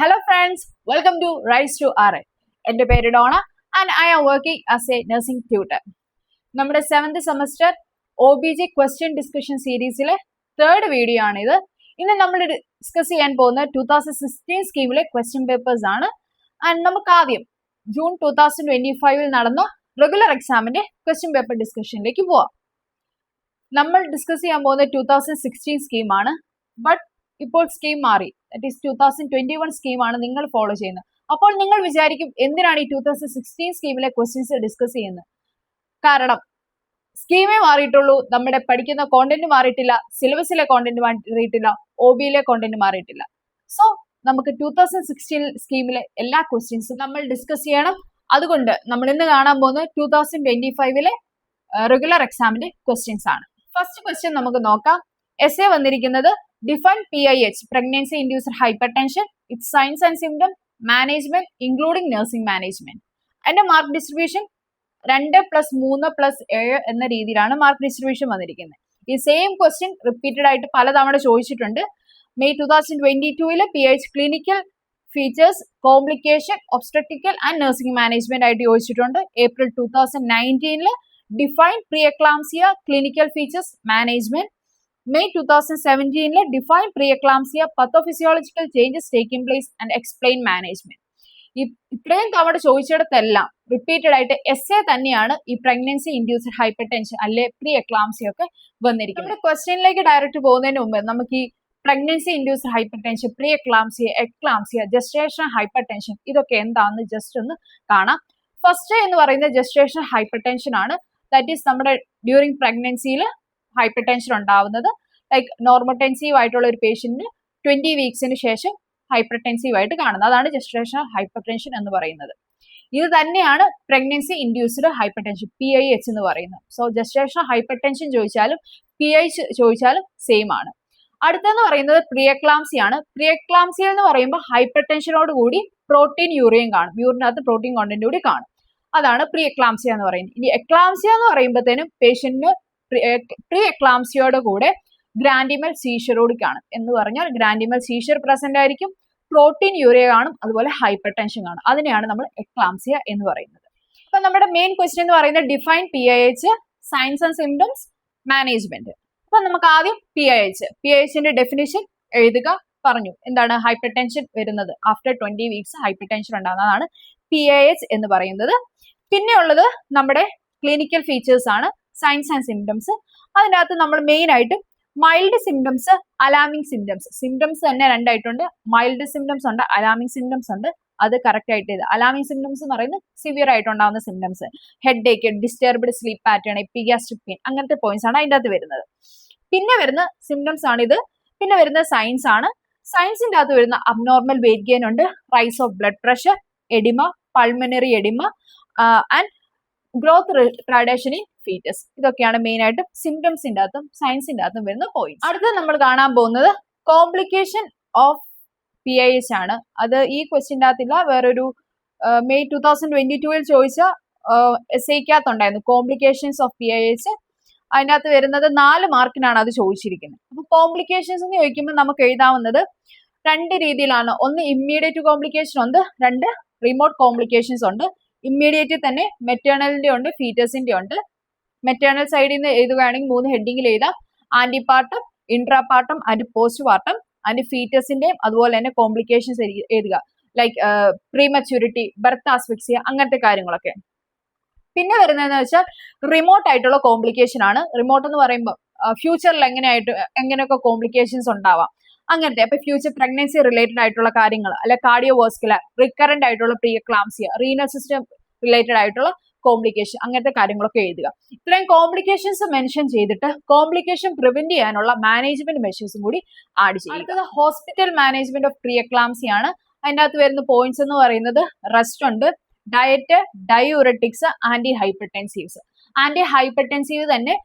Hello friends, welcome to Rise to RI. എൻ്റെ പേര് Dona and I am working as a nursing tutor. നമ്മുടെ 7th semester OBG question discussion സീരീസിലെ 3rd video ആണിത്. ഇന്ന് നമ്മൾ discuss ചെയ്യാൻ പോകുന്ന 2016 സ്കീമിലെ ക്വസ്റ്റ്യൻ പേപ്പേഴ്സ് ആണ്. ആൻഡ് നമുക്ക് ആദ്യം ജൂൺ 2025 നടന്ന റെഗുലർ എക്സാമിന്റെ ക്വസ്റ്റ്യൻ പേപ്പർ ഡിസ്കഷനിലേക്ക് പോവാം. നമ്മൾ ഡിസ്കസ് ചെയ്യാൻ പോകുന്ന 2016 സ്കീമാണ്. ബട്ട് ഇപ്പോൾ സ്കീം മാറി, ദാറ്റ് ഈസ് 2021 സ്കീമാണ് നിങ്ങൾ ഫോളോ ചെയ്യുന്നത്. അപ്പോൾ നിങ്ങൾ വിചാരിക്കും എന്തിനാണ് ഈ 2016 സ്കീമിലെ ക്വസ്റ്റ്യൻസ് ഡിസ്കസ് ചെയ്യുന്നത്? കാരണം സ്കീമേ മാറിയിട്ടുള്ളൂ, നമ്മുടെ പഠിക്കുന്ന കോണ്ടന്റ് മാറിയിട്ടില്ല, സിലബസിലെ കോണ്ടന്റ് മാറിയിട്ടില്ല, OBയിലെ കോണ്ടന്റ് മാറിയിട്ടില്ല. സോ നമുക്ക് 2016 സ്കീമിലെ എല്ലാ ക്വസ്റ്റ്യൻസും നമ്മൾ ഡിസ്കസ് ചെയ്യണം. അതുകൊണ്ട് നമ്മൾ ഇന്ന് കാണാൻ പോകുന്നത് 2025 റെഗുലർ എക്സാമിന്റെ ക്വസ്റ്റ്യൻസ് ആണ്. ഫസ്റ്റ് ക്വസ്റ്റ്യൻ നമുക്ക് നോക്കാം. എസ്സേ വന്നിരിക്കുന്നത് define PIH, pregnancy induced hypertension, its signs and symptom, management including nursing management. അതിന്റെ മാർക്ക് ഡിസ്ട്രിബ്യൂഷൻ 2+3+7 എന്ന രീതിയിലാണ് മാർക്ക് ഡിസ്ട്രിബ്യൂഷൻ വന്നിരിക്കുന്നത്. ഈ സെയിം ക്വസ്റ്റ്യൻ റിപ്പീറ്റഡ് ആയിട്ട് പലതവണ ചോദിച്ചിട്ടുണ്ട്. May 2022 PIH clinical features, complication, obstetrical and nursing management ആയിട്ട് ചോദിച്ചിട്ടുണ്ട്. April 2019 define pre eclampsia, clinical features, management. May 2017 define pre eclampsia, pathophysiological changes taking place and explain management. ഇത്രയും തവണ ചോദിച്ചിടത്തെല്ലാം റിപ്പീറ്റഡ് ആയിട്ട് essay തന്നെയാണ് ഈ പ്രഗ്നൻസി ഇൻഡ്യൂസ്ഡ് ഹൈപ്പർ ടെൻഷൻ അല്ലെ pre eclampsia ഒക്കെ വന്നിരിക്കുന്നത്. നമ്മുടെ ക്വസ്റ്റ്യനിലേക്ക് ഡയറക്റ്റ് പോകുന്നതിന് മുമ്പ് നമുക്ക് ഈ pregnancy induced hypertension, pre eclampsia, eclampsia, gestational hyper tension ഇതൊക്കെ എന്താണെന്ന് ജസ്റ്റ് ഒന്ന് കാണാം. ഫസ്റ്റ് എന്ന് പറയുന്നത് ജസ്റ്റേഷണൽ ഹൈപ്പർ ടെൻഷൻ ആണ്. ദാറ്റ് ഈസ് നമ്മുടെ ഡ്യൂറിങ് പ്രഗ്നൻസിയിൽ ഹൈപ്പർ ടെൻഷൻ ഉണ്ടാവുന്നത്. ലൈക്ക് നോർമോടെൻസീവ് ആയിട്ടുള്ള ഒരു പേഷ്യന്റിന് 20 വീക്സിന് ശേഷം ഹൈപ്പർ ടെൻസീവ് ആയിട്ട് കാണുന്നത്. അതാണ് ജസ്റ്റേഷണൽ ഹൈപ്പർ ടെൻഷൻ എന്ന് പറയുന്നത്. ഇത് തന്നെയാണ് pregnancy induced hyper tension, PIH എന്ന് പറയുന്നത്. സോ ജസ്റ്റേഷണൽ ഹൈപ്പർ ടെൻഷൻ ചോദിച്ചാലും PIH ചോദിച്ചാലും സെയിം ആണ്. അടുത്തെന്ന് പറയുന്നത് പ്രീ എക്ലാംസിയ ആണ്. പ്രീ എക്ലാംസിയ എന്ന് പറയുമ്പോൾ ഹൈപ്പർ ടെൻഷനോട് കൂടി പ്രോട്ടീൻ യൂറിയും കാണും, യൂറിനകത്ത് പ്രോട്ടീൻ കോണ്ടന്റ് കൂടി കാണും. അതാണ് പ്രീ എക്ലാംസിയ എന്ന് പറയുന്നത്. ഇനി എക്ലാംസിയ എന്ന് പറയുമ്പോഴത്തേനും പേഷ്യന്റിന് പ്രീ എക്ലാംസിയോടെ കൂടെ ഗ്രാൻഡിമൽ സീഷർ കൂടി കാണും. എന്ന് പറഞ്ഞാൽ ഗ്രാൻഡിമൽ സീഷർ പ്രസന്റ് ആയിരിക്കും, പ്രോട്ടീൻ യൂറിയ കാണും, അതുപോലെ ഹൈപ്പർ ടെൻഷൻ കാണും. അതിനെയാണ് നമ്മൾ എക്ലാംസിയ എന്ന് പറയുന്നത്. അപ്പൊ നമ്മുടെ മെയിൻ ക്വസ്റ്റ്യൻ എന്ന് പറയുന്നത് define PIH, signs and symptoms, management. അപ്പൊ നമുക്ക് ആദ്യം PIHന്റെ ഡെഫിനിഷൻ എഴുതുക. പറഞ്ഞു എന്താണ് ഹൈപ്പർ ടെൻഷൻ വരുന്നത്, ആഫ്റ്റർ 20 വീക്സ് ഹൈപ്പർ ടെൻഷൻ ഉണ്ടാകുന്നതാണ് PIH എന്ന് പറയുന്നത്. പിന്നെ ഉള്ളത് നമ്മുടെ ക്ലിനിക്കൽ ഫീച്ചേഴ്സ് ആണ്, സൈൻസ് ആൻഡ് സിംറ്റംസ്. അതിനകത്ത് നമ്മൾ മെയിൻ ആയിട്ട് mild symptoms, alarming symptoms. Symptoms തന്നെ രണ്ടായിട്ടുണ്ട്, മൈൽഡ് സിംറ്റംസ് ഉണ്ട്, അലാമിംഗ് സിംറ്റംസ് ഉണ്ട്. അത് കറക്റ്റ് ആയിട്ട് ഇത് അലാമിംഗ് സിംറ്റംസ് എന്ന് പറയുന്നത് സിവിയർ ആയിട്ടുണ്ടാകുന്ന symptoms, headache, disturbed sleep pattern, epigastric pain, അങ്ങനത്തെ പോയിന്റ്സ് ആണ് അതിൻ്റെ അകത്ത് വരുന്നത്. പിന്നെ വരുന്ന സിംറ്റംസ് ആണ് ഇത്. പിന്നെ വരുന്ന സയൻസ് ആണ്. സയൻസിന്റെ അകത്ത് വരുന്ന അബ്നോർമൽ വെയിറ്റ് ഗെയിൻ ഉണ്ട്, rise of blood pressure, oedema, pulmonary oedema and growth retardation in foetus. ഇതൊക്കെയാണ് മെയിൻ ആയിട്ട് സിംറ്റംസിന്റെ അകത്തും സയൻസിന്റെ അകത്തും വരുന്ന പോയിന്റ്സ്. അടുത്തത് നമ്മൾ കാണാൻ പോകുന്നത് കോംപ്ലിക്കേഷൻ ഓഫ് PIH ആണ്. അത് ഈ ക്വസ്റ്റ്യൻ്റെ അകത്തില്ല, വേറൊരു മെയ് 2022 ചോദിച്ച എസ്സേക്കകത്തുണ്ടായിരുന്നു കോംപ്ലിക്കേഷൻസ് ഓഫ് PIH. അതിൻ്റെ അകത്ത് വരുന്നത് 4 മാർക്കിനാണ് അത് ചോദിച്ചിരിക്കുന്നത്. അപ്പൊ കോംപ്ലിക്കേഷൻസ് എന്ന് ചോദിക്കുമ്പോൾ നമുക്ക് എഴുതാവുന്നത് 2 രീതിയിലാണ്. ഒന്ന് ഇമ്മീഡിയറ്റ് കോംപ്ലിക്കേഷൻ ഉണ്ട്, 2 റിമോട്ട് കോംപ്ലിക്കേഷൻസ് ഉണ്ട്. ഇമ്മീഡിയറ്റ് തന്നെ മെറ്റേണലിന്റെ ഉണ്ട്, ഫീറ്റസിന്റെ ഉണ്ട്. മെറ്റേണൽ സൈഡിൽ നിന്ന് എഴുതുകയാണെങ്കിൽ 3 ഹെഡിങ്ങിൽ എഴുതാം. ആന്റിപാർട്ടം, ഇൻട്രാപാർട്ടം ആൻഡ് പോസ്റ്റ് പാർട്ടം ആൻഡ് ഫീറ്റസിന്റെയും അതുപോലെ തന്നെ കോംപ്ലിക്കേഷൻസ് എഴുതുക. ലൈക്ക് പ്രീമച്യൂരിറ്റി, ബർത്ത് ആസ്ഫിക്സിയ, അങ്ങനത്തെ കാര്യങ്ങളൊക്കെ. പിന്നെ വരുന്നതെന്ന് വെച്ചാൽ റിമോട്ട് ആയിട്ടുള്ള കോംപ്ലിക്കേഷൻ ആണ്. റിമോട്ട് എന്ന് പറയുമ്പോൾ ഫ്യൂച്ചറിൽ എങ്ങനെയൊക്കെ കോംപ്ലിക്കേഷൻസ് ഉണ്ടാവാം അങ്ങനത്തെ. അപ്പൊ ഫ്യൂച്ചർ പ്രഗ്നൻസി റിലേറ്റഡ് ആയിട്ടുള്ള കാര്യങ്ങൾ, അല്ലെ കാർഡിയോവാസ്കുലർ, റിക്കറന്റ് ആയിട്ടുള്ള pre eclampsia, renal system related ആയിട്ടുള്ള കോംപ്ലിക്കേഷൻ, അങ്ങനത്തെ കാര്യങ്ങളൊക്കെ എഴുതുക. ഇത്രയും കോംപ്ലിക്കേഷൻസ് മെൻഷൻ ചെയ്തിട്ട് കോംപ്ലിക്കേഷൻ പ്രിവെന്റ് ചെയ്യാനുള്ള മാനേജ്മെന്റ് മെഷേഴ്സും കൂടി ആഡ് ചെയ്യുക. അടുത്തത് hospital management of pre eclampsia ആണ്. അതിൻ്റെ അകത്ത് വരുന്ന പോയിന്റ്സ് എന്ന് പറയുന്നത് റെസ്റ്റ് ഉണ്ട്, diet, diuretics, antihypertensives. Antihypertensive തന്നെ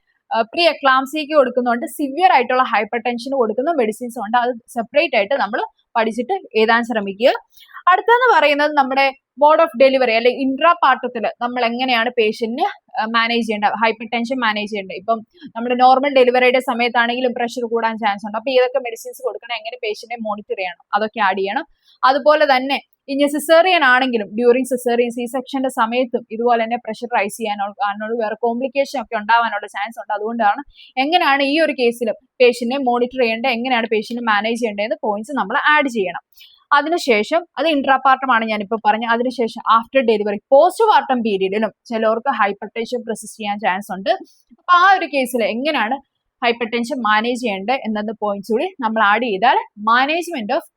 പ്രീ എക്ലാംസിയക്ക് കൊടുക്കുന്നുണ്ട്, സിവിയർ ആയിട്ടുള്ള ഹൈപ്പർ ടെൻഷന് കൊടുക്കുന്ന മെഡിസിൻസും ഉണ്ട്. അത് സെപ്പറേറ്റ് ആയിട്ട് നമ്മൾ പഠിച്ചിട്ട് എഴുതാൻ ശ്രമിക്കുക. അടുത്തെന്ന് പറയുന്നത് നമ്മുടെ മോഡ് ഓഫ് ഡെലിവറി അല്ലെങ്കിൽ ഇൻട്രാ പാർട്ടത്തിൽ നമ്മൾ എങ്ങനെയാണ് പേഷ്യന്റിന് മാനേജ് ചെയ്യേണ്ടത്, ഹൈപ്പർ ടെൻഷൻ മാനേജ് ചെയ്യേണ്ടത്. ഇപ്പം നമ്മുടെ നോർമൽ ഡെലിവറിയുടെ സമയത്താണെങ്കിലും പ്രഷർ കൂടാൻ ചാൻസ് ഉണ്ട്. അപ്പൊ ഏതൊക്കെ മെഡിസിൻസ് കൊടുക്കണം, എങ്ങനെ പേഷ്യന്റിനെ മോണിറ്റർ ചെയ്യണം, അതൊക്കെ ആഡ് ചെയ്യണം. അതുപോലെ തന്നെ ഇനി സിസേറിയൻ ആണെങ്കിലും ഡ്യൂറിങ് സിസേറിയൻ സി സെക്ഷന്റെ സമയത്തും ഇതുപോലെ തന്നെ പ്രഷർ റൈസ് ചെയ്യാനുള്ള വേറെ കോംപ്ലിക്കേഷൻ ഒക്കെ ഉണ്ടാവാനുള്ള ചാൻസ് ഉണ്ട്. അതുകൊണ്ടാണ് എങ്ങനെയാണ് ഈ ഒരു കേസിൽ പേഷ്യന്റിനെ മോണിറ്റർ ചെയ്യേണ്ടത്, എങ്ങനെയാണ് പേഷ്യന്റിനെ മാനേജ് ചെയ്യേണ്ടതെന്ന് പോയിന്റ്സ് നമ്മൾ ആഡ് ചെയ്യണം. അതിനുശേഷം അത് ഇൻട്രാപാർട്ടമാണ് ഞാനിപ്പോൾ പറഞ്ഞു. അതിനുശേഷം ആഫ്റ്റർ ഡെലിവറി പോസ്റ്റ് പാർട്ടം പീരീഡിലും ചിലവർക്ക് ഹൈപ്പർ ടെൻഷൻ പ്രസിസ്റ്റ് ചെയ്യാൻ ചാൻസ് ഉണ്ട്. അപ്പൊ ആ ഒരു കേസിൽ എങ്ങനെയാണ് ഹൈപ്പർ ടെൻഷൻ മാനേജ് ചെയ്യേണ്ടത് എന്നത് പോയിന്റ്സ് കൂടി നമ്മൾ ആഡ് ചെയ്താൽ management of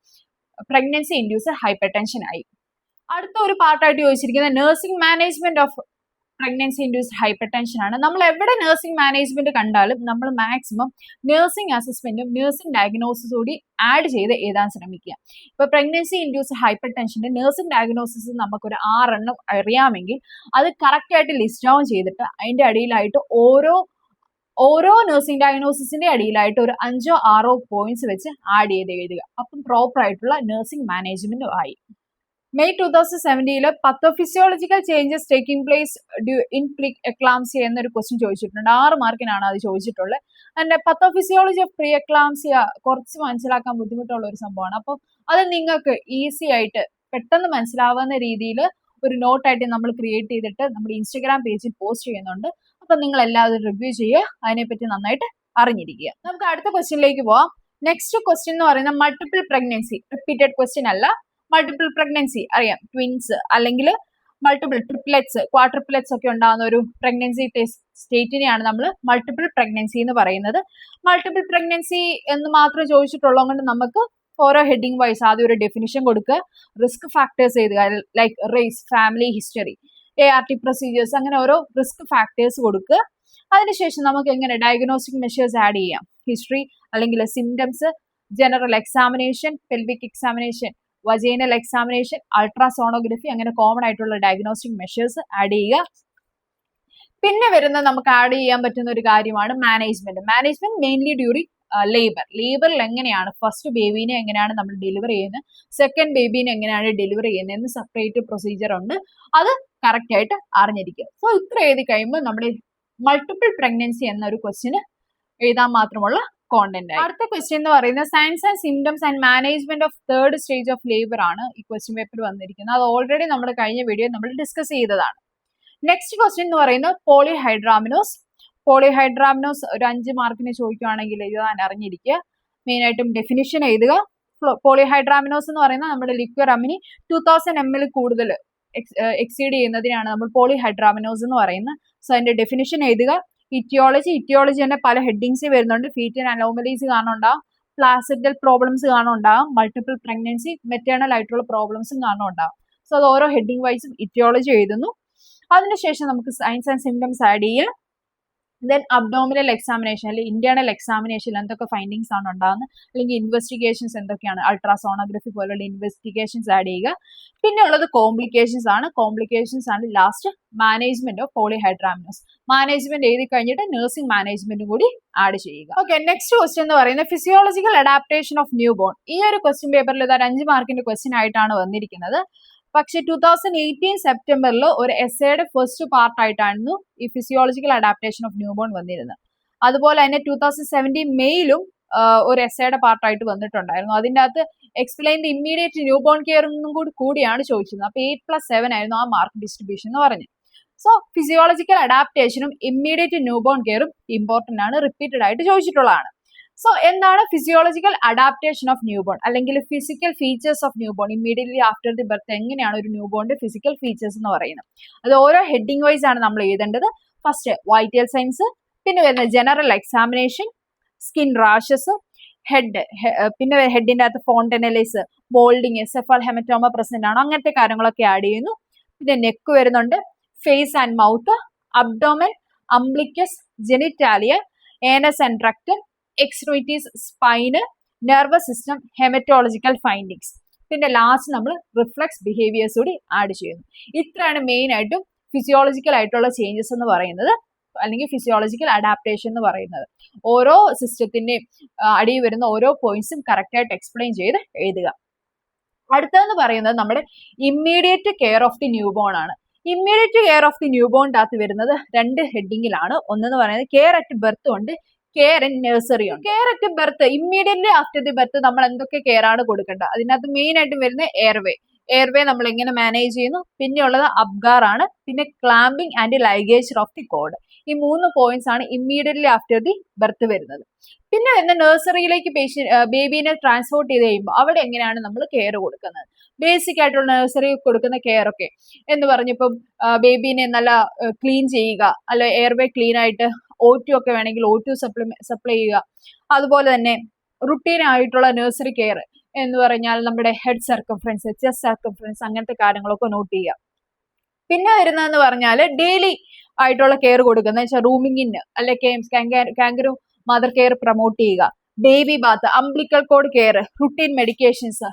pregnancy induce hypertension ആയി. അടുത്ത ഒരു പാർട്ടായിട്ട് ചോദിച്ചിരിക്കുന്നത് nursing management of pregnancy induce hypertension ആണ്. നമ്മൾ എവിടെ നഴ്സിംഗ് മാനേജ്മെന്റ് കണ്ടാലും നമ്മൾ മാക്സിമം നഴ്സിംഗ് അസസ്മെന്റും നഴ്സിംഗ് ഡയഗ്നോസിസും കൂടി ആഡ് ചെയ്ത് എഴുതാൻ ശ്രമിക്കുക. ഇപ്പൊ പ്രഗ്നൻസി ഇൻഡ്യൂസ് ഹൈപ്പർ ടെൻഷന്റെ നഴ്സിംഗ് ഡയഗ്നോസിസ് നമുക്കൊരു 6 എണ്ണം അറിയാമെങ്കിൽ അത് കറക്റ്റ് ആയിട്ട് ലിസ്റ്റ് ഡൗൺ ചെയ്തിട്ട് അതിന്റെ അടിയിലായിട്ട് ഓരോ നഴ്സിംഗ് ഡയഗ്നോസിസിന്റെ അടിയിലായിട്ട് ഒരു 5 or 6 പോയിന്റ്സ് വെച്ച് ആഡ് ചെയ്ത് എഴുതുക. അപ്പം പ്രോപ്പർ ആയിട്ടുള്ള നഴ്സിംഗ് മാനേജ്മെന്റും ആയി. May 2017 pathophysiological changes taking place in pre eclampsia എന്നൊരു ക്വസ്റ്റ്യൻ ചോദിച്ചിട്ടുണ്ട്. 6 മാർക്കിനാണ് അത് ചോദിച്ചിട്ടുള്ളത്. അതിന്റെ പത്തോഫിസിയോളജി ഓഫ് പ്രീ എക്ലാംസിയ കുറച്ച് മനസ്സിലാക്കാൻ ബുദ്ധിമുട്ടുള്ള ഒരു സംഭവമാണ്. അപ്പം അത് നിങ്ങൾക്ക് ഈസി ആയിട്ട് പെട്ടെന്ന് മനസ്സിലാവുന്ന രീതിയിൽ ഒരു നോട്ടായിട്ട് നമ്മൾ ക്രിയേറ്റ് ചെയ്തിട്ട് നമ്മുടെ ഇൻസ്റ്റഗ്രാം പേജിൽ പോസ്റ്റ് ചെയ്യുന്നുണ്ട്. അപ്പൊ നിങ്ങൾ എല്ലാവരും റിവ്യൂ ചെയ്യുക, അതിനെപ്പറ്റി നന്നായിട്ട് അറിഞ്ഞിരിക്കുക. നമുക്ക് അടുത്ത ക്വസ്റ്റ്യനിലേക്ക് പോവാം. നെക്സ്റ്റ് ക്വസ്റ്റ്യൻ എന്ന് പറയുന്നത് മൾട്ടിപ്പിൾ പ്രഗ്നൻസി. റിപ്പീറ്റഡ് ക്വസ്റ്റ്യൻ അല്ല, മൾട്ടിപ്പിൾ പ്രഗ്നൻസി അറിയാം, ട്വിൻസ് അല്ലെങ്കിൽ മൾട്ടിപ്പിൾ ട്രിപ്ലെറ്റ്സ്, ക്വാഡ്രിപ്ലെറ്റ്സ് ഒക്കെ ഉണ്ടാകുന്ന ഒരു പ്രഗ്നൻസി സ്റ്റേറ്റിനെയാണ് നമ്മൾ മൾട്ടിപ്പിൾ പ്രഗ്നൻസി എന്ന് പറയുന്നത്. മൾട്ടിപ്പിൾ പ്രഗ്നൻസി എന്ന് മാത്രം ചോദിച്ചിട്ടുള്ളതുകൊണ്ട് നമുക്ക് ഓരോ ഹെഡിങ് വൈസ് ആദ്യം ഒരു ഡെഫിനിഷൻ കൊടുക്കുക, റിസ്ക് ഫാക്ടേഴ്സ് എഴുതുക, like race, family history, ART procedures, അങ്ങനെ ഓരോ റിസ്ക് ഫാക്ടേഴ്സ് കൊടുക്കുക. അതിനുശേഷം നമുക്ക് എങ്ങനെ ഡയഗ്നോസ്റ്റിക് മെഷേഴ്സ് ആഡ് ചെയ്യാം, ഹിസ്റ്ററി അല്ലെങ്കിൽ symptoms, general examination, pelvic examination, vaginal examination, ultrasonography, അങ്ങനെ കോമൺ ആയിട്ടുള്ള ഡയഗ്നോസ്റ്റിക് മെഷേഴ്സ് ആഡ് ചെയ്യുക. പിന്നെ വരുന്ന നമുക്ക് ആഡ് ചെയ്യാൻ പറ്റുന്ന ഒരു കാര്യമാണ് മാനേജ്മെന്റ് മെയിൻലി ഡ്യൂറിങ് ലേബറിൽ എങ്ങനെയാണ് ഫസ്റ്റ് ബേബീനെ എങ്ങനെയാണ് നമ്മൾ ഡെലിവർ ചെയ്യുന്നത്, സെക്കൻഡ് ബേബീനെ എങ്ങനെയാണ് ഡെലിവർ ചെയ്യുന്നത് എന്ന് സെപ്പറേറ്റ് പ്രൊസീജിയർ ഉണ്ട്. അത് കറക്റ്റ് ആയിട്ട് അറിഞ്ഞിരിക്കുക. സോ ഇത്ര എഴുതി കഴിയുമ്പോൾ നമ്മുടെ മൾട്ടിപ്പിൾ പ്രഗ്നൻസി എന്നൊരു ക്വസ്റ്റ്യന് എഴുതാൻ മാത്രമുള്ള കോണ്ടന്റ് ആയി. അടുത്ത ക്വസ്റ്റ്യൻ എന്ന് പറയുന്നത് science and symptoms and management of 3rd stage of labour ആണ് ഈ ക്വസ്റ്റ്യൻ പേപ്പർ വന്നിരിക്കുന്നത്. അത് ഓൾറെഡി നമ്മുടെ കഴിഞ്ഞ വീഡിയോ നമ്മൾ ഡിസ്കസ് ചെയ്തതാണ്. നെക്സ്റ്റ് ക്വസ്റ്റ്യൻ എന്ന് പറയുന്നത് പോളിഹൈഡ്രാമിനോസ് ഒരു 5 മാർക്കിന് ചോദിക്കുകയാണെങ്കിൽ എഴുതാൻ അറിഞ്ഞിരിക്കുക. മെയിൻ ആയിട്ടും ഡെഫിനിഷൻ എഴുതുക. പോളിഹൈഡ്രാമിനോസ് എന്ന് പറയുന്നത് നമ്മുടെ ലിക്വിഡ് അമിനി 2000 ml കൂടുതൽ എക്സീഡ് ചെയ്യുന്നതിനാണ് നമ്മൾ പോളിഹൈഡ്രാമിനോസ് എന്ന് പറയുന്നത്. സോ അതിന്റെ ഡെഫിനിഷൻ എഴുതുക. ഇറ്റിയോളജി തന്നെ പല ഹെഡിങ്സ് വരുന്നുണ്ട്. ഫീറ്റൽ അനോമലീസ് കാരണം ഉണ്ടാകും, പ്ലാസിഡൽ പ്രോബ്ലംസ് കാരണം ഉണ്ടാകും, മൾട്ടിപ്പിൾ പ്രഗ്നൻസി, മെറ്റേണൽ ആയിട്ടുള്ള പ്രോബ്ലംസും കാരണം ഉണ്ടാകും. സോ അത് ഓരോ ഹെഡിങ് വൈസും ഇറ്റിയോളജി എഴുതുന്നു. അതിനുശേഷം നമുക്ക് സയൻസ് ആൻഡ് സിംറ്റംസ് ആഡ് ചെയ്യുക. ദെൻ അബ്ഡോമിനൽ എക്സാമിനേഷൻ അല്ലെങ്കിൽ ഇന്റേണൽ എക്സാമിനേഷൻ എന്തൊക്കെ ഫൈൻഡിങ്സ് ആണ് ഉണ്ടാകുന്നത്, അല്ലെങ്കിൽ ഇൻവെസ്റ്റിഗേഷൻസ് എന്തൊക്കെയാണ്, അൾട്രാസോണോഗ്രഫി പോലുള്ള ഇൻവെസ്റ്റിഗേഷൻസ് ആഡ് ചെയ്യുക. പിന്നെ ഉള്ളത് കോംപ്ലിക്കേഷൻസ് ആണ് ലാസ്റ്റ് മാനേജ്മെന്റ് ഓഫ് പോളിഹൈഡ്രാമിനോസ്. മാനേജ്മെന്റ് എഴുതി കഴിഞ്ഞിട്ട് നഴ്സിംഗ് മാനേജ്മെന്റ് കൂടി ആഡ് ചെയ്യുക. ഓക്കെ, നെക്സ്റ്റ് ക്വസ്റ്റ്യൻ എന്ന് പറയുന്നത് physiological adaptation of new born. ഈ ഒരു ക്വസ്റ്റ്യൻ പേപ്പറിൽ ഇത് 5 മാർക്കിന്റെ ക്വസ്റ്റ്യൻ ആയിട്ടാണ് വന്നിരിക്കുന്നത്. പക്ഷെ 2018 സെപ്റ്റംബറിൽ ഒരു എസ്സേയുടെ ഫസ്റ്റ് പാർട്ടായിട്ടായിരുന്നു ഈ physiological adaptation of new born വന്നിരുന്നത്. അതുപോലെ തന്നെ 2017 മെയിലും ഒരു എസ്സേയുടെ പാർട്ടായിട്ട് വന്നിട്ടുണ്ടായിരുന്നു. അതിൻ്റെ അകത്ത് explain the immediate new born care എന്നും കൂടിയാണ് ചോദിച്ചത്. അപ്പൊ 8+7 ആയിരുന്നു ആ മാർക്ക് ഡിസ്ട്രിബ്യൂഷൻ എന്ന് പറഞ്ഞത്. സോ ഫിസിയോളജിക്കൽ അഡാപ്റ്റേഷനും ഇമ്മീഡിയറ്റ് ന്യൂ ബോൺ കെയറും ഇമ്പോർട്ടന്റ് ആണ്, റിപ്പീറ്റഡ് ആയിട്ട് ചോദിച്ചിട്ടുള്ളതാണ്. സോ എന്താണ് physiological adaptation of newborn അല്ലെങ്കിൽ physical features of newborn? Immediately after the birth എങ്ങനെയാണ് ഒരു ന്യൂ ബോണിന്റെ ഫിസിക്കൽ ഫീച്ചേഴ്സ് എന്ന് പറയുന്നത്? അത് ഓരോ ഹെഡിങ് വൈസ് ആണ് നമ്മൾ എഴുതേണ്ടത്. ഫസ്റ്റ് വൈറ്റൽ സൈൻസ്, പിന്നെ വരുന്ന ജനറൽ എക്സാമിനേഷൻ, സ്കിൻ റാഷസ്, പിന്നെ ഹെഡിന്റെ അകത്ത് ഫോണ്ടനലൈസ്, ബോൾഡിങ്, സെഫൽ ഹെമറ്റോമ പ്രസന്റ് ആണോ, അങ്ങനത്തെ കാര്യങ്ങളൊക്കെ ആഡ് ചെയ്യുന്നു. പിന്നെ നെക്ക് വരുന്നുണ്ട്, face and mouth, abdomen, umbilicus, genitalia, anus and rectum, extremities, spine, nervous system, haematological findings. പിന്നെ ലാസ്റ്റ് നമ്മൾ റിഫ്ലക്സ് ബിഹേവിയേഴ്സ് കൂടി ആഡ് ചെയ്യുന്നു. ഇത്രയാണ് മെയിൻ ആയിട്ടും ഫിസിയോളജിക്കൽ ആയിട്ടുള്ള ചേഞ്ചസ് എന്ന് പറയുന്നത്. അല്ലെങ്കിൽ ഫിസിയോളജിക്കൽ അഡാപ്റ്റേഷൻ എന്ന് പറയുന്നത്. ഓരോ സിസ്റ്റത്തിന്റെയും അടിയിൽ വരുന്ന ഓരോ പോയിന്റ്സും കറക്റ്റ് ആയിട്ട് എക്സ്പ്ലെയിൻ ചെയ്ത് എഴുതുക. അടുത്തതെന്ന് പറയുന്നത് നമ്മുടെ immediate care of the newborn ആണ്. Immediate care of the new ബോണിന്റെ അകത്ത് വരുന്നത് 2 ഹെഡിങ്ങിലാണ്. ഒന്നെന്ന് പറയുന്നത് കെയർ അറ്റ് ബർത്ത് ഉണ്ട്, കെയർ ഇൻ നഴ്സറി ഉണ്ട്. Care at birth, immediately after the birth നമ്മൾ എന്തൊക്കെ കെയർ ആണ് കൊടുക്കേണ്ടത്? അതിനകത്ത് മെയിൻ ആയിട്ട് വരുന്നത് എയർവേ നമ്മൾ എങ്ങനെ മാനേജ് ചെയ്യുന്നു. പിന്നെ ഉള്ളത് അബ്ഗാർ ആണ്. പിന്നെ clamping and ligature of the cord. ഈ 3 പോയിന്റ്സ് ആണ് ഇമ്മീഡിയറ്റ്ലി ആഫ്റ്റർ ദി ബർത്ത് വരുന്നത്. പിന്നെ വരുന്ന നഴ്സറിയിലേക്ക് ബേബീനെ ട്രാൻസ്പോർട്ട് ചെയ്ത് കഴിയുമ്പോൾ അവിടെ എങ്ങനെയാണ് നമ്മൾ കെയർ കൊടുക്കുന്നത്? ബേസിക് ആയിട്ടുള്ള നഴ്സറി കൊടുക്കുന്ന കെയർ ഒക്കെ എന്ന് പറഞ്ഞിപ്പം ബേബീനെ നല്ല ക്ലീൻ ചെയ്യുക, അല്ല എയർവേ ക്ലീൻ ആയിട്ട് O2 ഒക്കെ വേണമെങ്കിൽ O2 സപ്ലൈ ചെയ്യുക. അതുപോലെ തന്നെ റുട്ടീൻ ആയിട്ടുള്ള നഴ്സറി കെയർ എന്ന് പറഞ്ഞാൽ നമ്മുടെ ഹെഡ് സർക്കംഫറൻസ്, ചെസ്റ്റ് സർക്കംഫറൻസ്, അങ്ങനത്തെ കാര്യങ്ങളൊക്കെ നോട്ട് ചെയ്യുക. പിന്നെ വരുന്നതെന്ന് പറഞ്ഞാൽ ഡെയിലി ആയിട്ടുള്ള കെയർ കൊടുക്കുന്ന വെച്ചാൽ റൂമിങ്ങിന് അല്ലെങ്കിൽ കാങ്കരു മദർ കെയർ പ്രൊമോട്ട് ചെയ്യുക, baby Baat, umbilical code care, routine medications,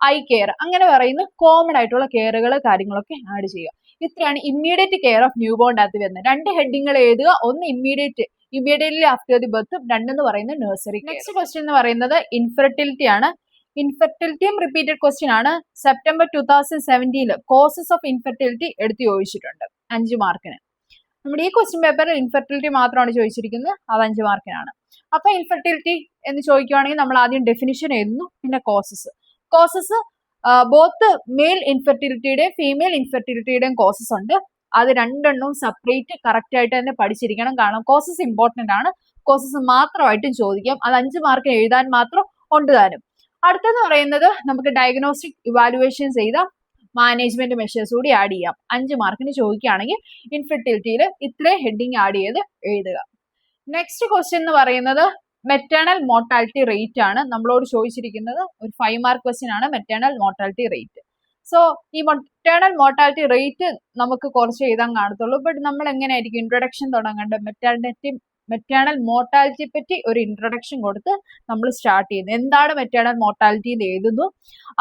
eye care, അങ്ങനെ പറയുന്ന കോമൺ ആയിട്ടുള്ള കെയറുകൾ കാര്യങ്ങളൊക്കെ ആഡ് ചെയ്യുക. ഇത്രയാണ് immediate care of new born അകത്ത് വരുന്നത്. 2 ഹെഡിങ്ങൾ എഴുതുക. ഒന്ന് ഇമ്മീഡിയറ്റ്ലി ആഫ്റ്റർ ദി ബർത്ത്, 2 എന്ന് പറയുന്നത് നഴ്സറി. നെക്സ്റ്റ് ക്വസ്റ്റ്യൻ എന്ന് പറയുന്നത് ഇൻഫെർട്ടിലിറ്റി ആണ്. ഇൻഫെർട്ടിലിറ്റിയും റിപ്പീറ്റഡ് ക്വസ്റ്റ്യൻ ആണ്. സെപ്റ്റംബർ 2017 കോസസ് ഓഫ് ഇൻഫെർട്ടിലിറ്റി എടുത്ത് ചോദിച്ചിട്ടുണ്ട് 5 മാർക്കിന്. നമ്മുടെ ഈ ക്വസ്റ്റ്യൻ പേപ്പറിൽ ഇൻഫെർട്ടിലിറ്റി മാത്രമാണ് ചോദിച്ചിരിക്കുന്നത്, അത് 5 മാർക്കിനാണ്. അപ്പൊ ഇൻഫെർട്ടിലിറ്റി എന്ന് ചോദിക്കുകയാണെങ്കിൽ നമ്മൾ ആദ്യം ഡെഫിനിഷൻ എഴുതുന്നു, പിന്നെ കോസസ് ബോത്ത് മെയിൽ ഇൻഫെർട്ടിലിറ്റിയുടെയും ഫീമെയിൽ ഇൻഫെർട്ടിലിറ്റിയുടെയും കോസസ് ഉണ്ട്. അത് 2 സെപ്പറേറ്റ് കറക്റ്റ് ആയിട്ട് തന്നെ പഠിച്ചിരിക്കണം. കാരണം കോസസ് ഇമ്പോർട്ടന്റ് ആണ്. കോസസ് മാത്രമായിട്ടും ചോദിക്കാം. അത് 5 മാർക്ക് എഴുതാൻ മാത്രം ഉണ്ട് താനും. അടുത്തെന്ന് പറയുന്നത് നമുക്ക് ഡയഗ്നോസ്റ്റിക് ഇവാലുവേഷൻ ചെയ്ത മാനേജ്മെന്റ് മെഷേഴ്സ് കൂടി ആഡ് ചെയ്യാം. 5 മാർക്കിന് ചോദിക്കുകയാണെങ്കിൽ ഇൻഫെർട്ടിലിറ്റിയിൽ ഇത്രയും ഹെഡിങ് ആഡ് ചെയ്ത് എഴുതുക. നെക്സ്റ്റ് ക്വസ്റ്റ്യൻ എന്ന് പറയുന്നത് മെറ്റേണൽ മോർട്ടാലിറ്റി റേറ്റ് ആണ്. നമ്മളോട് ചോദിച്ചിരിക്കുന്നത് ഒരു 5 മാർക്ക് ക്വസ്റ്റ്യൻ ആണ്, മെറ്റേണൽ മോർട്ടാലിറ്റി റേറ്റ്. സോ ഈ മെറ്റേണൽ മോർട്ടാലിറ്റി റേറ്റ് നമുക്ക് കുറച്ച് എഴുതാൻ കാണത്തുള്ളൂ. ബട്ട് നമ്മൾ എങ്ങനെയായിരിക്കും ഇൻട്രൊഡക്ഷൻ തുടങ്ങേണ്ടത്? മെറ്റേണൽ മോർട്ടാലിറ്റിയെ പറ്റി ഒരു ഇൻട്രൊഡക്ഷൻ കൊടുത്ത് നമ്മൾ സ്റ്റാർട്ട് ചെയ്യുന്നു. എന്താണ് മെറ്റേണൽ മോർട്ടാലിറ്റി എന്ന് എഴുതുന്നു.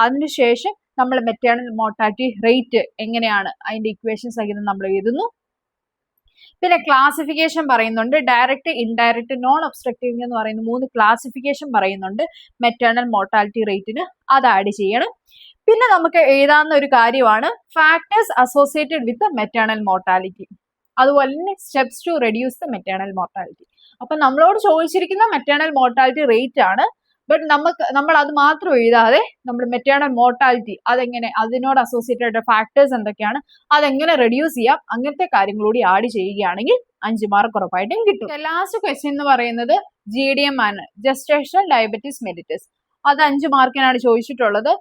അതിനുശേഷം നമ്മൾ മെറ്റേണൽ മോർട്ടാലിറ്റി റേറ്റ് എങ്ങനെയാണ് അതിന്റെ ഇക്വേഷൻ സഹിതം നമ്മൾ എഴുതുന്നു. പിന്നെ ക്ലാസിഫിക്കേഷൻ പറയുന്നുണ്ട്. ഡയറക്റ്റ്, ഇൻഡയറക്റ്റ്, നോൺ ഒബ്സ്ട്രക്റ്റീവ് എന്ന് പറയുന്ന 3 ക്ലാസിഫിക്കേഷൻ പറയുന്നുണ്ട് മെറ്റേണൽ മോർട്ടാലിറ്റി റേറ്റിന്. അത് ആഡ് ചെയ്യണം. പിന്നെ നമുക്ക് എഴുതാവുന്ന ഒരു കാര്യമാണ് factors associated with maternal mortality. അതുപോലെ തന്നെ steps to reduce the maternal mortality. അപ്പൊ നമ്മളോട് ചോദിച്ചിരിക്കുന്ന മെറ്റേണൽ മോർട്ടാലിറ്റി റേറ്റ് ആണ്. ബട്ട് നമ്മൾ അത് മാത്രം എഴുതാതെ നമ്മൾ മെറ്റേണൽ മോർട്ടാലിറ്റി അതെങ്ങനെ, അതിനോട് അസോസിയേറ്റഡ് ആയിട്ട് ഫാക്ടേഴ്സ് എന്തൊക്കെയാണ്, അതെങ്ങനെ റെഡ്യൂസ് ചെയ്യാം, അങ്ങനത്തെ കാര്യങ്ങളൂടി ആഡ് ചെയ്യുകയാണെങ്കിൽ 5 മാർക്ക് ഉറപ്പായിട്ടും കിട്ടും. ലാസ്റ്റ് ക്വസ്റ്റ്യൻ എന്ന് പറയുന്നത് GDM ആണ്, ജസ്റ്റേഷണൽ ഡയബറ്റിസ് മെലിറ്റസ്. അത് 5 മാർക്കിനാണ് ചോദിച്ചിട്ടുള്ളത്.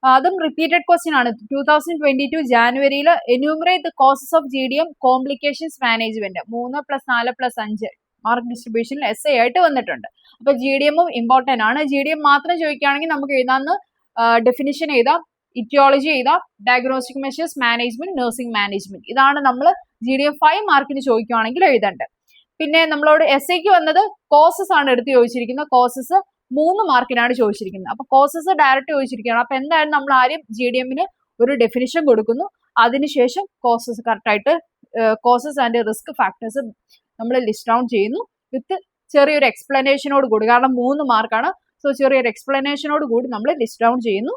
അതും റിപ്പീറ്റഡ് ക്വസ്റ്റ്യൻ ആണ്. 2022 ജാനുവരിയിൽ enumerate the causes of GDM complications management 3+4+5 mark ഡിസ്ട്രിബ്യൂഷനിൽ essay ആയിട്ട് വന്നിട്ടുണ്ട്. അപ്പൊ GDMഉം ഇമ്പോർട്ടന്റ് ആണ്. GDM മാത്രം ചോദിക്കുകയാണെങ്കിൽ നമുക്ക് എഴുതാവുന്ന ഡെഫിനിഷൻ എഴുതാം, ഇറ്റിയോളജി എഴുതാം, diagnostic measures management, nursing management. ഇതാണ് നമ്മൾ GDM 5 മാർക്കിന് ചോദിക്കുകയാണെങ്കിൽ എഴുതേണ്ടത്. പിന്നെ നമ്മളോട് essayക്ക് വന്നത് കോസസ് ആണ് എടുത്ത് ചോദിച്ചിരിക്കുന്നത്. കോസസ് 3 മാർക്കിനാണ് ചോദിച്ചിരിക്കുന്നത്. അപ്പൊ കോസസ് ഡയറക്റ്റ് ചോദിച്ചിരിക്കുകയാണ്. അപ്പൊ എന്തായാലും നമ്മൾ ആദ്യം GDMന് ഒരു ഡെഫിനിഷൻ കൊടുക്കുന്നു. അതിനുശേഷം കോസസ് കറക്റ്റ് ആയിട്ട് കോസസ് ആൻഡ് റിസ്ക് ഫാക്ടേഴ്സ് നമ്മൾ ലിസ്റ്റ് ഡൗൺ ചെയ്യുന്നു വിത്ത് ചെറിയൊരു എക്സ്പ്ലനേഷനോട് കൂടി. കാരണം 3 മാർക്കാണ്. സോ ചെറിയൊരു എക്സ്പ്ലനേഷനോട് കൂടി നമ്മൾ ലിസ്റ്റ് ഡൗൺ ചെയ്യുന്നു.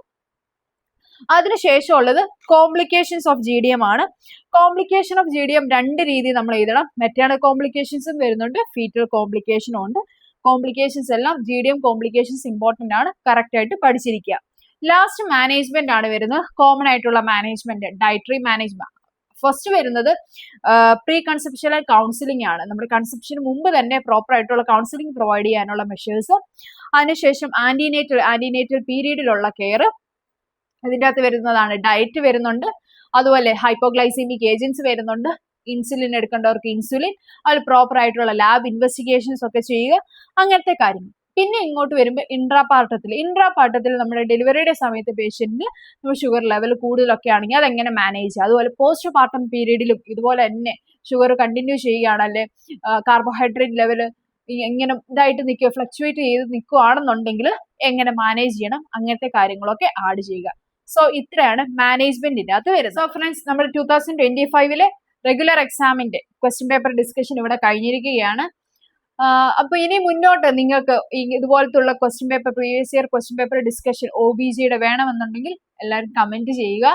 അതിനുശേഷം ഉള്ളത് കോംപ്ലിക്കേഷൻസ് ഓഫ് GDM ആണ്. കോംപ്ലിക്കേഷൻ ഓഫ് GDM 2 രീതി നമ്മൾ എഴുതണം. മെറ്റേണൽ കോംപ്ലിക്കേഷൻസും വരുന്നുണ്ട്, ഫീറ്റൽ കോംപ്ലിക്കേഷനും ഉണ്ട്. കോംപ്ലിക്കേഷൻസ് എല്ലാം GDM കോംപ്ലിക്കേഷൻസ് ഇമ്പോർട്ടന്റ് ആണ്, കറക്റ്റ് ആയിട്ട് പഠിച്ചിരിക്കുക. ലാസ്റ്റ് മാനേജ്മെന്റ് ആണ് വരുന്നത്. കോമൺ ആയിട്ടുള്ള മാനേജ്മെന്റ്, ഡയറ്ററി മാനേജ്മെന്റ്. ഫസ്റ്റ് വരുന്നത് പ്രീ കൺസെപ്ഷണൽ കൗൺസിലിംഗ് ആണ്. നമ്മുടെ കൺസെപ്ഷന് മുമ്പ് തന്നെ പ്രോപ്പർ ആയിട്ടുള്ള കൗൺസിലിംഗ് പ്രൊവൈഡ് ചെയ്യാനുള്ള മെഷേഴ്സ്. അതിനുശേഷം ആന്റിനേറ്റൽ പീരീഡിലുള്ള കെയർ, ഇതിൻ്റെ അകത്ത് വരുന്നതാണ് ഡയറ്റ് വരുന്നുണ്ട്. അതുപോലെ ഹൈപ്പോഗ്ലൈസീമിക് ഏജൻസ് വരുന്നുണ്ട്. ഇൻസുലിൻ എടുക്കേണ്ടവർക്ക് ഇൻസുലിൻ, അതിൽ പ്രോപ്പർ ആയിട്ടുള്ള ലാബ് ഇൻവെസ്റ്റിഗേഷൻസ് ഒക്കെ ചെയ്യുക, അങ്ങനത്തെ കാര്യങ്ങൾ. പിന്നെ ഇങ്ങോട്ട് വരുമ്പോൾ ഇൻട്രാപാർട്ടത്തിൽ നമ്മുടെ ഡെലിവറിയുടെ സമയത്ത് പേഷ്യന്റിന് നമ്മൾ ഷുഗർ ലെവൽ കൂടുതലൊക്കെ ആണെങ്കിൽ അതെങ്ങനെ മാനേജ് ചെയ്യുക. അതുപോലെ പോസ്റ്റ് പാർട്ടം പീരീഡിലും ഇതുപോലെ തന്നെ ഷുഗർ കണ്ടിന്യൂ ചെയ്യുകയാണല്ലേ, കാർബോഹൈഡ്രേറ്റ് ലെവൽ ഇങ്ങനെ ഇതായിട്ട് നിൽക്കുക, ഫ്ലക്ച്വേറ്റ് ചെയ്ത് നിൽക്കുകയാണെന്നുണ്ടെങ്കിൽ എങ്ങനെ മാനേജ് ചെയ്യണം, അങ്ങനത്തെ കാര്യങ്ങളൊക്കെ ആഡ് ചെയ്യുക. സോ ഇത്രയാണ് മാനേജ്മെന്റിന്റെ അകത്ത് വരുന്നത്. സോ ഫ്രണ്ട്സ്, നമ്മുടെ 2025 റെഗുലർ എക്സാമിന്റെ ക്വസ്റ്റ്യൻ പേപ്പർ ഡിസ്കഷൻ ഇവിടെ കഴിഞ്ഞിരിക്കുകയാണ്. അപ്പൊ ഇനി മുന്നോട്ട് നിങ്ങൾക്ക് ഇതുപോലത്തുള്ള question paper, previous year question paper discussion OBGയുടെ വേണമെന്നുണ്ടെങ്കിൽ എല്ലാവരും കമന്റ് ചെയ്യുക,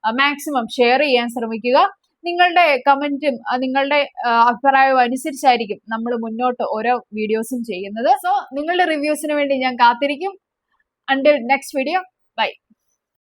മാക്സിമം ഷെയർ ചെയ്യാൻ ശ്രമിക്കുക. നിങ്ങളുടെ കമന്റും നിങ്ങളുടെ അഭിപ്രായവും അനുസരിച്ചായിരിക്കും നമ്മൾ മുന്നോട്ട് ഓരോ വീഡിയോസും ചെയ്യുന്നത്. സോ നിങ്ങളുടെ റിവ്യൂസിന് വേണ്ടി ഞാൻ കാത്തിരിക്കും. Until next video, by.